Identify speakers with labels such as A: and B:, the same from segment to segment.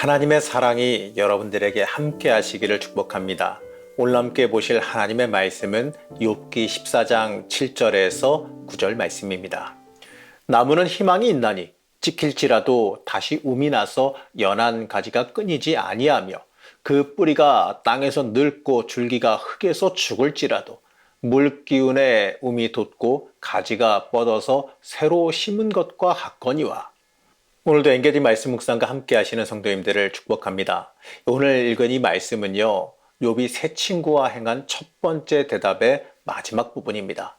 A: 하나님의 사랑이 여러분들에게 함께 하시기를 축복합니다. 오늘 함께 보실 하나님의 말씀은 욥기 14장 7절에서 9절 말씀입니다. 나무는 희망이 있나니 찍힐지라도 다시 움이 나서 연한 가지가 끊이지 아니하며 그 뿌리가 땅에서 늙고 줄기가 흙에서 죽을지라도 물 기운에 움이 돋고 가지가 뻗어서 새로 심은 것과 같거니와. 오늘도 엔게디 말씀 묵상과 함께 하시는 성도님들을 축복합니다. 오늘 읽은 이 말씀은요, 욥이 세 친구와 행한 첫 번째 대답의 마지막 부분입니다.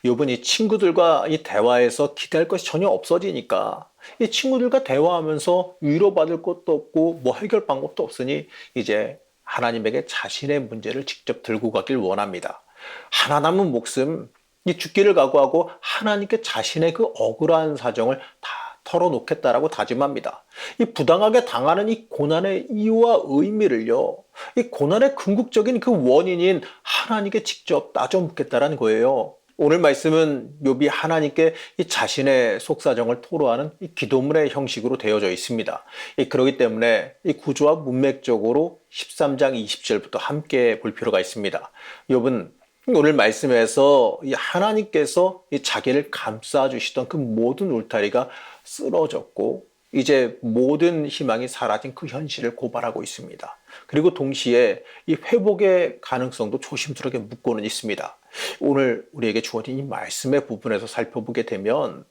A: 욥은 이 친구들과 이 대화에서 기대할 것이 전혀 없어지니까 이 친구들과 대화하면서 위로받을 것도 없고 뭐 해결 방법도 없으니 이제 하나님에게 자신의 문제를 직접 들고 가길 원합니다. 하나 남은 목숨, 이 죽기를 각오하고 하나님께 자신의 그 억울한 사정을 다 털어놓겠다라고 다짐합니다. 이 부당하게 당하는 이 고난의 이유와 의미를요, 이 고난의 궁극적인 그 원인인 하나님께 직접 따져 묻겠다라는 거예요. 오늘 말씀은 욥이 하나님께 이 자신의 속사정을 토로하는 이 기도문의 형식으로 되어져 있습니다. 그렇기 때문에 이 구조와 문맥적으로 13장 20절부터 함께 볼 필요가 있습니다. 욥은 오늘 말씀에서 이 하나님께서 이 자기를 감싸주시던 그 모든 울타리가 쓰러졌고 이제 모든 희망이 사라진 그 현실을 고발하고 있습니다. 그리고 동시에 이 회복의 가능성도 조심스럽게 묻고는 있습니다. 오늘 우리에게 주어진 이 말씀의 부분에서 살펴보게 되면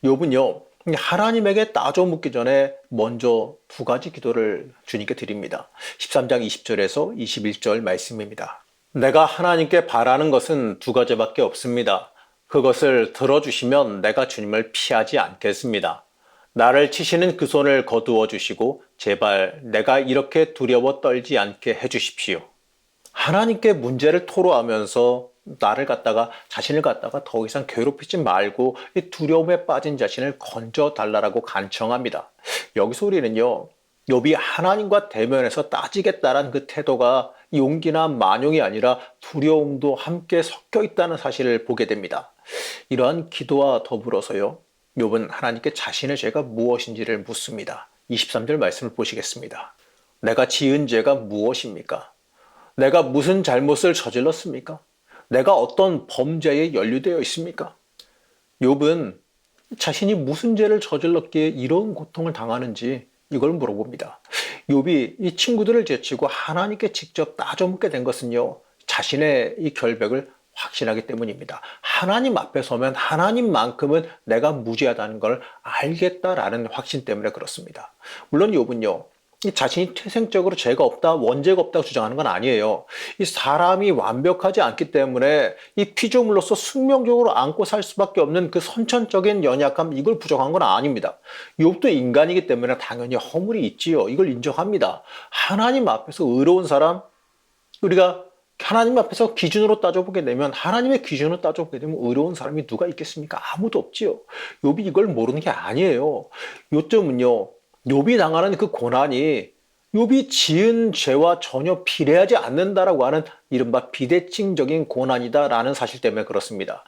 A: 욥은요, 하나님에게 따져 묻기 전에 먼저 두 가지 기도를 주님께 드립니다. 13장 20절에서 21절 말씀입니다. 내가 하나님께 바라는 것은 두 가지밖에 없습니다. 그것을 들어주시면 내가 주님을 피하지 않겠습니다. 나를 치시는 그 손을 거두어 주시고 제발 내가 이렇게 두려워 떨지 않게 해주십시오. 하나님께 문제를 토로하면서 자신을 갖다가 더 이상 괴롭히지 말고 이 두려움에 빠진 자신을 건져 달라고 간청합니다. 여기서 우리는요, 욥이 하나님과 대면해서 따지겠다라는 그 태도가 용기나 만용이 아니라 두려움도 함께 섞여 있다는 사실을 보게 됩니다. 이러한 기도와 더불어서요, 욥은 하나님께 자신의 죄가 무엇인지를 묻습니다. 23절 말씀을 보시겠습니다. 내가 지은 죄가 무엇입니까? 내가 무슨 잘못을 저질렀습니까? 내가 어떤 범죄에 연루되어 있습니까? 욥은 자신이 무슨 죄를 저질렀기에 이런 고통을 당하는지 이걸 물어봅니다. 욥이 이 친구들을 제치고 하나님께 직접 따져 묻게 된 것은요, 자신의 이 결백을 확신하기 때문입니다. 하나님 앞에 서면 하나님만큼은 내가 무죄하다는 걸 알겠다라는 확신 때문에 그렇습니다. 물론 욥은요, 이 자신이 태생적으로 죄가 없다, 원죄가 없다고 주장하는 건 아니에요. 이 사람이 완벽하지 않기 때문에 이 피조물로서 숙명적으로 안고 살 수밖에 없는 그 선천적인 연약함, 이걸 부정한 건 아닙니다. 욥도 인간이기 때문에 당연히 허물이 있지요. 이걸 인정합니다. 하나님 앞에서 의로운 사람, 우리가 하나님 앞에서 기준으로 따져보게 되면, 하나님의 기준으로 따져보게 되면 의로운 사람이 누가 있겠습니까? 아무도 없지요. 욥이 이걸 모르는 게 아니에요. 요점은요, 욥이 당하는 그 고난이 욥이 지은 죄와 전혀 비례하지 않는다라고 하는 이른바 비대칭적인 고난이다라는 사실 때문에 그렇습니다.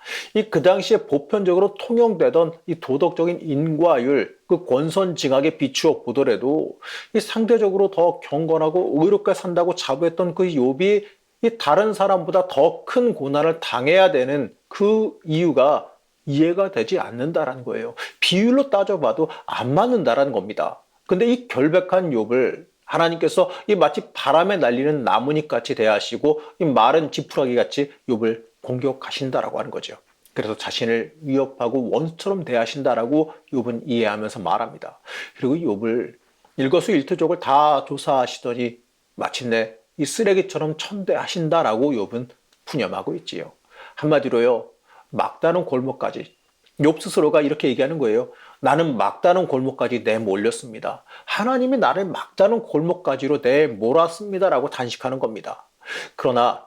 A: 그 당시에 보편적으로 통용되던 이 도덕적인 인과율, 그 권선징악에 비추어 보더라도 이 상대적으로 더 경건하고 의롭게 산다고 자부했던 그 욥이 이 다른 사람보다 더 큰 고난을 당해야 되는 그 이유가 이해가 되지 않는다라는 거예요. 비율로 따져봐도 안 맞는다라는 겁니다. 근데 이 결백한 욥을 하나님께서 이 마치 바람에 날리는 나뭇잎 같이 대하시고 이 마른 지푸라기 같이 욥을 공격하신다라고 하는 거죠. 그래서 자신을 위협하고 원수처럼 대하신다라고 욥은 이해하면서 말합니다. 그리고 욥을 일거수일투족을 다 조사하시더니 마침내 이 쓰레기처럼 천대하신다라고 욥은 푸념하고 있지요. 한마디로요, 막다른 골목까지, 욥 스스로가 이렇게 얘기하는 거예요. 나는 막다른 골목까지 내몰렸습니다. 하나님이 나를 막다른 골목까지로 내몰았습니다라고 단식하는 겁니다. 그러나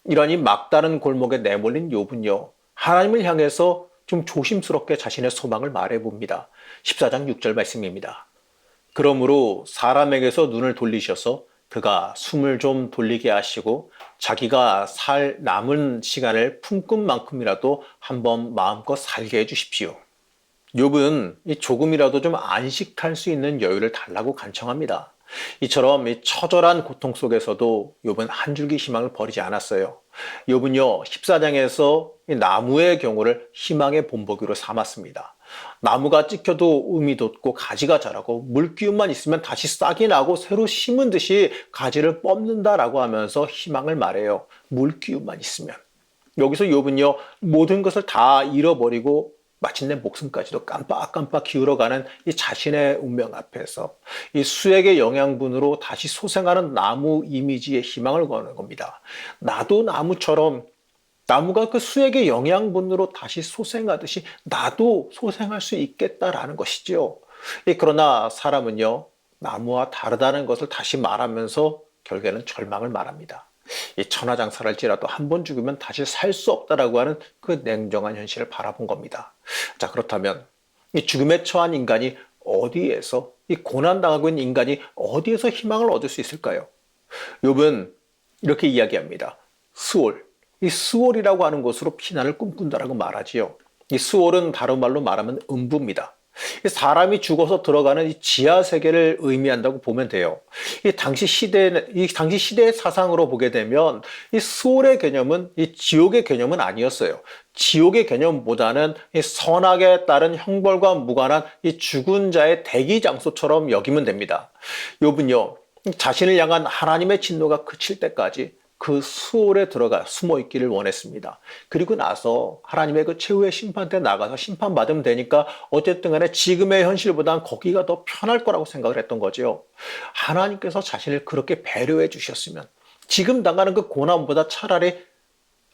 A: 이러한 이 막다른 골목에 내몰린 욥은요, 하나님을 향해서 좀 조심스럽게 자신의 소망을 말해봅니다. 14장 6절 말씀입니다. 그러므로 사람에게서 눈을 돌리셔서 그가 숨을 좀 돌리게 하시고 자기가 살 남은 시간을 품꾼만큼이라도 한번 마음껏 살게 해주십시오. 욥은 조금이라도 좀 안식할 수 있는 여유를 달라고 간청합니다. 이처럼 이 처절한 고통 속에서도 욥은 한 줄기 희망을 버리지 않았어요. 욥은요 14장에서 이 나무의 경우를 희망의 본보기로 삼았습니다. 나무가 찍혀도 음이 돋고 가지가 자라고 물기운만 있으면 다시 싹이 나고 새로 심은 듯이 가지를 뻗는다라고 하면서 희망을 말해요. 물기운만 있으면. 여기서 욥은요 모든 것을 다 잃어버리고 마침내 목숨까지도 깜빡깜빡 기울어가는 이 자신의 운명 앞에서 이 수액의 영양분으로 다시 소생하는 나무 이미지의 희망을 거는 겁니다. 나도 나무처럼 나무가 그 수액의 영양분으로 다시 소생하듯이 나도 소생할 수 있겠다라는 것이죠. 그러나 사람은요 나무와 다르다는 것을 다시 말하면서 결국에는 절망을 말합니다. 이 천하장사랄지라도 한 번 죽으면 다시 살 수 없다라고 하는 그 냉정한 현실을 바라본 겁니다. 자, 그렇다면 이 죽음에 처한 인간이 어디에서 이 고난당하고 있는 인간이 어디에서 희망을 얻을 수 있을까요? 욥은 이렇게 이야기합니다. 스올, 이 스올이라고 하는 곳으로 피난을 꿈꾼다라고 말하지요. 이 스올은 다른 말로 말하면 음부입니다. 사람이 죽어서 들어가는 이 지하 세계를 의미한다고 보면 돼요. 이 당시 시대의 사상으로 보게 되면 이 스올의 개념은 이 지옥의 개념은 아니었어요. 지옥의 개념보다는 이 선악에 따른 형벌과 무관한 이 죽은 자의 대기 장소처럼 여기면 됩니다. 욥은요 자신을 향한 하나님의 진노가 그칠 때까지 그 수월에 들어가 숨어 있기를 원했습니다. 그리고 나서 하나님의 그 최후의 심판 때 나가서 심판받으면 되니까 어쨌든 간에 지금의 현실보다는 거기가 더 편할 거라고 생각을 했던 거죠. 하나님께서 자신을 그렇게 배려해 주셨으면 지금 당하는 그 고난보다 차라리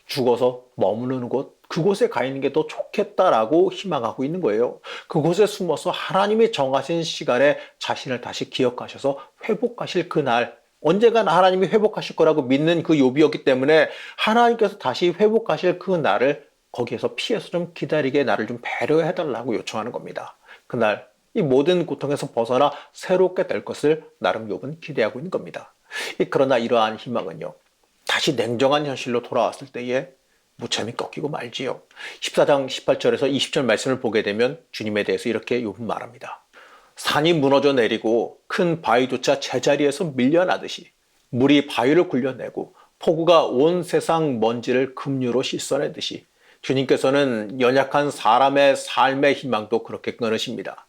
A: 죽어서 머무르는 곳, 그곳에 가 있는 게 더 좋겠다라고 희망하고 있는 거예요. 그곳에 숨어서 하나님이 정하신 시간에 자신을 다시 기억하셔서 회복하실 그날, 언젠간 하나님이 회복하실 거라고 믿는 그 욥이었기 때문에 하나님께서 다시 회복하실 그 날을 거기에서 피해서 좀 기다리게 나를 좀 배려해 달라고 요청하는 겁니다. 그날 이 모든 고통에서 벗어나 새롭게 될 것을 나름 욥은 기대하고 있는 겁니다. 그러나 이러한 희망은요 다시 냉정한 현실로 돌아왔을 때에 무참히 꺾이고 말지요. 14장 18절에서 20절 말씀을 보게 되면 주님에 대해서 이렇게 욥은 말합니다. 산이 무너져 내리고 큰 바위조차 제자리에서 밀려나듯이 물이 바위를 굴려내고 폭우가 온 세상 먼지를 급류로 씻어내듯이 주님께서는 연약한 사람의 삶의 희망도 그렇게 끊으십니다.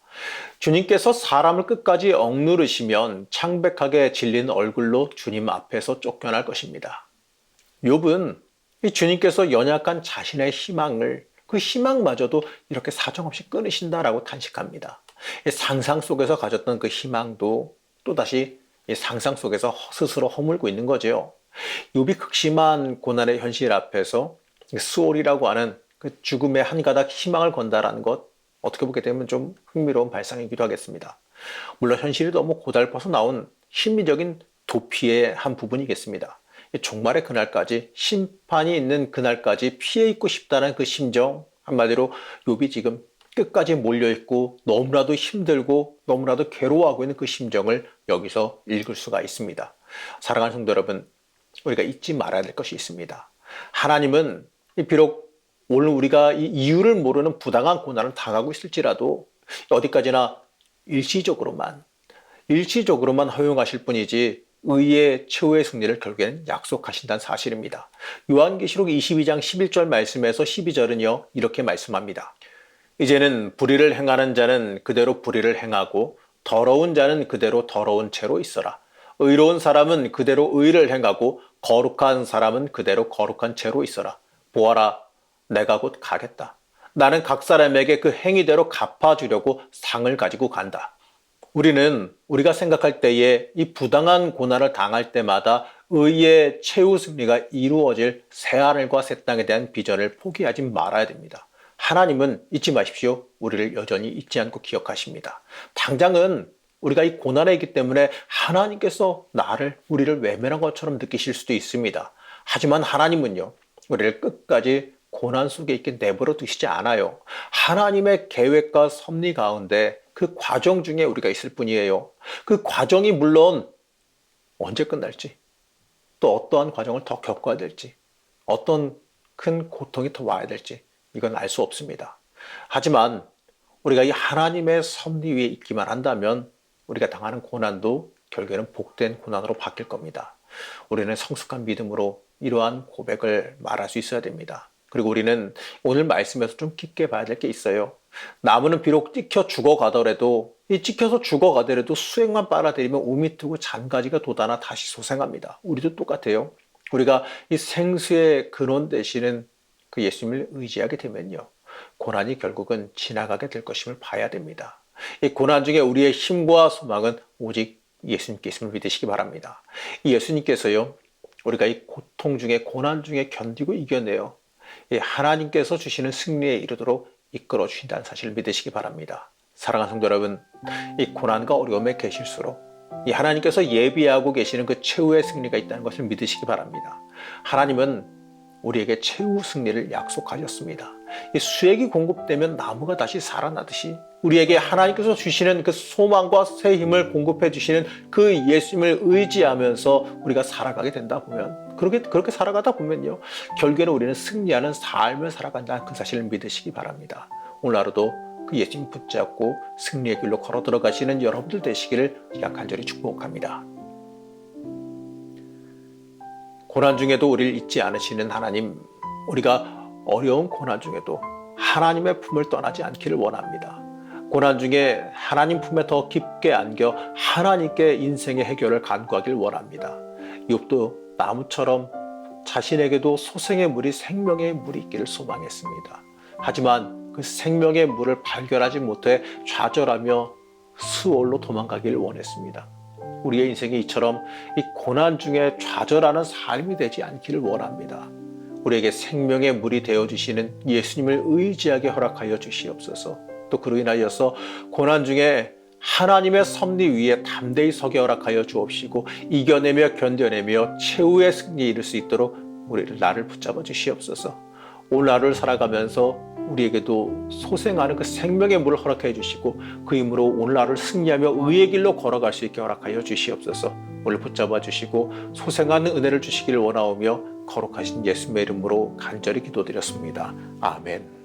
A: 주님께서 사람을 끝까지 억누르시면 창백하게 질린 얼굴로 주님 앞에서 쫓겨날 것입니다. 욥은 이 주님께서 연약한 자신의 희망을 그 희망마저도 이렇게 사정없이 끊으신다라고 탄식합니다. 상상 속에서 가졌던 그 희망도 또다시 상상 속에서 스스로 허물고 있는 거죠. 욥이 극심한 고난의 현실 앞에서 수올이라고 하는 그 죽음의 한 가닥 희망을 건다라는 것 어떻게 보게 되면 좀 흥미로운 발상이기도 하겠습니다. 물론 현실이 너무 고달퍼서 나온 심리적인 도피의 한 부분이겠습니다. 종말의 그날까지 심판이 있는 그날까지 피해 있고 싶다는 그 심정 한마디로 욥이 지금 끝까지 몰려있고 너무나도 힘들고 너무나도 괴로워하고 있는 그 심정을 여기서 읽을 수가 있습니다. 사랑하는 성도 여러분, 우리가 잊지 말아야 될 것이 있습니다. 하나님은 비록 오늘 우리가 이 이유를 모르는 부당한 고난을 당하고 있을지라도 어디까지나 일시적으로만 허용하실 뿐이지 의의 최후의 승리를 결국에는 약속하신다는 사실입니다. 요한계시록 22장 11절 말씀에서 12절은요 이렇게 말씀합니다. 이제는 불의를 행하는 자는 그대로 불의를 행하고 더러운 자는 그대로 더러운 채로 있어라. 의로운 사람은 그대로 의를 행하고 거룩한 사람은 그대로 거룩한 채로 있어라. 보아라, 내가 곧 가겠다. 나는 각 사람에게 그 행위대로 갚아주려고 상을 가지고 간다. 우리가 생각할 때에 이 부당한 고난을 당할 때마다 의의 최후 승리가 이루어질 새하늘과 새 땅에 대한 비전을 포기하지 말아야 됩니다. 하나님은 잊지 마십시오. 우리를 여전히 잊지 않고 기억하십니다. 당장은 우리가 이 고난에 있기 때문에 하나님께서 우리를 외면한 것처럼 느끼실 수도 있습니다. 하지만 하나님은요, 우리를 끝까지 고난 속에 있게 내버려 두시지 않아요. 하나님의 계획과 섭리 가운데 그 과정 중에 우리가 있을 뿐이에요. 그 과정이 물론 언제 끝날지, 또 어떠한 과정을 더 겪어야 될지, 어떤 큰 고통이 더 와야 될지 이건 알 수 없습니다. 하지만 우리가 이 하나님의 섭리 위에 있기만 한다면 우리가 당하는 고난도 결국에는 복된 고난으로 바뀔 겁니다. 우리는 성숙한 믿음으로 이러한 고백을 말할 수 있어야 됩니다. 그리고 우리는 오늘 말씀에서 좀 깊게 봐야 될 게 있어요. 나무는 비록 찍혀 죽어가더라도 이 찍혀서 죽어가더라도 수액만 빨아들이면 우미 트고 잔가지가 돋아나 다시 소생합니다. 우리도 똑같아요. 우리가 이 생수의 근원 되시는 그 예수님을 의지하게 되면요, 고난이 결국은 지나가게 될 것임을 봐야 됩니다. 이 고난 중에 우리의 힘과 소망은 오직 예수님께 있음을 믿으시기 바랍니다. 이 예수님께서요, 우리가 이 고통 중에 고난 중에 견디고 이겨내요, 하나님께서 주시는 승리에 이르도록 이끌어 주신다는 사실을 믿으시기 바랍니다. 사랑하는 성도 여러분, 이 고난과 어려움에 계실수록 이 하나님께서 예비하고 계시는 그 최후의 승리가 있다는 것을 믿으시기 바랍니다. 하나님은 우리에게 최후 승리를 약속하셨습니다. 이 수액이 공급되면 나무가 다시 살아나듯이 우리에게 하나님께서 주시는 그 소망과 새 힘을 공급해 주시는 그 예수님을 의지하면서 우리가 살아가게 된다 보면, 그렇게 살아가다 보면요, 결국에는 우리는 승리하는 삶을 살아간다는 그 사실을 믿으시기 바랍니다. 오늘 하루도 그 예수님 붙잡고 승리의 길로 걸어 들어가시는 여러분들 되시기를 간절히 축복합니다. 고난 중에도 우리를 잊지 않으시는 하나님, 우리가 어려운 고난 중에도 하나님의 품을 떠나지 않기를 원합니다. 고난 중에 하나님 품에 더 깊게 안겨 하나님께 인생의 해결을 간구하길 원합니다. 욥도 나무처럼 자신에게도 소생의 물이 생명의 물이 있기를 소망했습니다. 하지만 그 생명의 물을 발견하지 못해 좌절하며 수월로 도망가기를 원했습니다. 우리의 인생이 이처럼 이 고난 중에 좌절하는 삶이 되지 않기를 원합니다. 우리에게 생명의 물이 되어주시는 예수님을 의지하게 허락하여 주시옵소서. 또 그로 인하여서 고난 중에 하나님의 섭리 위에 담대히 서게 허락하여 주옵시고 이겨내며 견뎌내며 최후의 승리에 이를 수 있도록 나를 붙잡아 주시옵소서. 오늘 하루를 살아가면서 우리에게도 소생하는 그 생명의 물을 허락해 주시고 그 힘으로 오늘 하루를 승리하며 의의 길로 걸어갈 수 있게 허락하여 주시옵소서. 오늘 붙잡아 주시고 소생하는 은혜를 주시기를 원하오며 거룩하신 예수님의 이름으로 간절히 기도드렸습니다. 아멘.